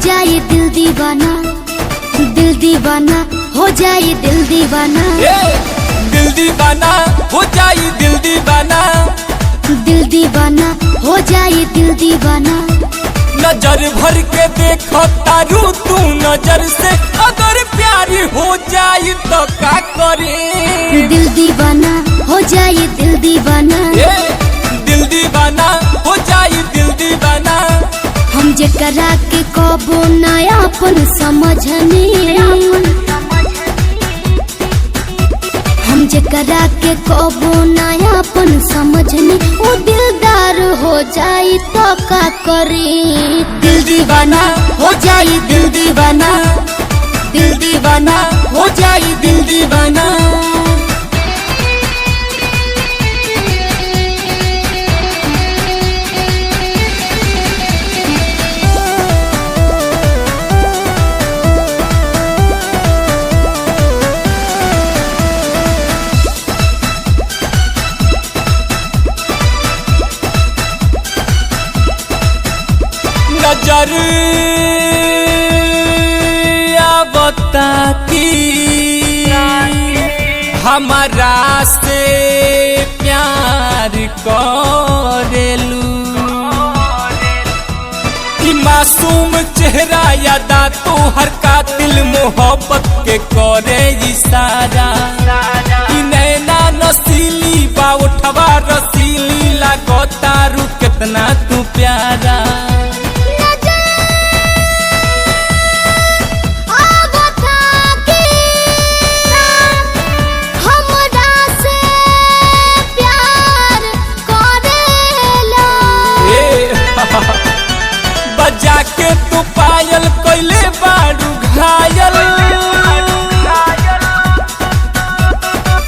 जाए दिल दीवाना, दिल दीवाना हो जाए दिल दीवाना, दिल दीवाना हो जाए दिल दीवाना, दिल दीवाना हो जाए दिल दीवाना। नजर भर के देखो तारू तू नजर से, अगर प्यारी हो जाए तो का करे। दिल दीवाना हो जाए दिल दीवाना, दिल दीवाना हो जाए दिल दीवाना। हम जेकरा के कबो नयापन समझने, हम जेकरा के कबो नयापन समझने, वो दिलदार हो जाए तो का करे। दिल दीवाना हो जाए दिल दीवाना, दिल दीवाना हो जाए दिल दीवाना। नजर बताती हमारा से प्यार करेलू, मासूम चेहरा यादा तो हर कातिल मोहब्बत के करे इशारा। नैना नसीली बाउठवा रसीली लागो तारू कितना तू प्यारा। बजा के तू पायल कोइले बारू घायल,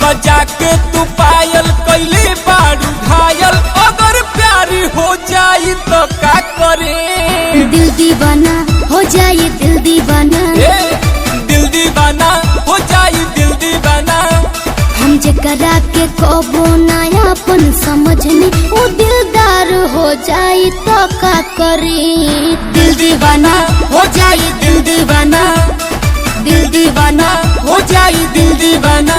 बजा के तू पायल कोइले बारू घायल। अगर प्यारी हो जाए तो का करे। दिल दीवाना हो जाए दिल दीवाना, दिल दीवाना हो जाए दिल दीवाना। हम जेकरा के कबो नयापन समझने, वो दिलदार हो जाए तो का करे। दिल दीवाना हो जाए दिल दीवाना, दिल दीवाना हो जाए दिल दीवाना।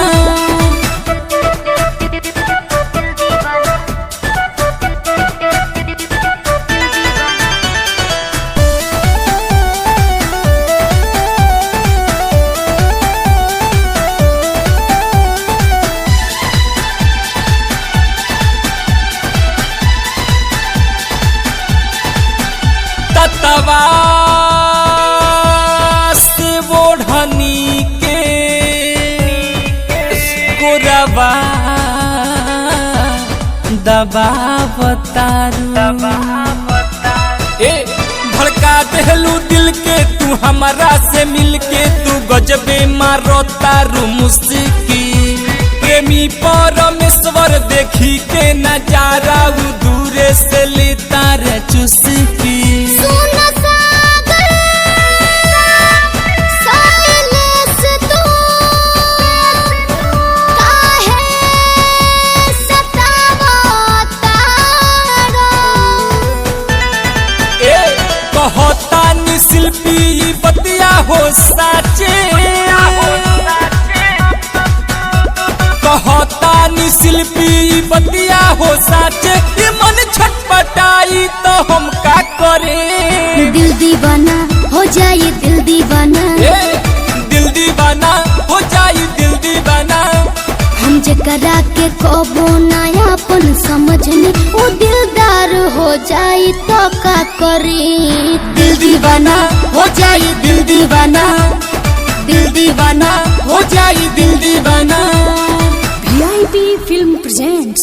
तवा से ओढ़नी के गोरवा दबावतारू, भड़का देलू दिल के तू हमारा से मिलके। तू गजबे मारो तारू मुस्की, प्रेमी परमेश्वर देखी के नजारा दूरे से लेता रे चुस्की। कहता शिल्पी बतिया हो साचे, कहता शिल्पी बतिया हो साचे। ये मन छटपटाई तो हम का करे। दिल दीवाना हो जाए दिल दीवाना, दिल दीवाना हो जाए दिल दीवाना। हम जेकरा के कबो नयापन समझने, वो दिलदार हो जाए तो का करे। दिल दीवाना हो जाए दिल दीवाना, दिल दीवाना हो जाए दिल दीवाना। VIP Film presents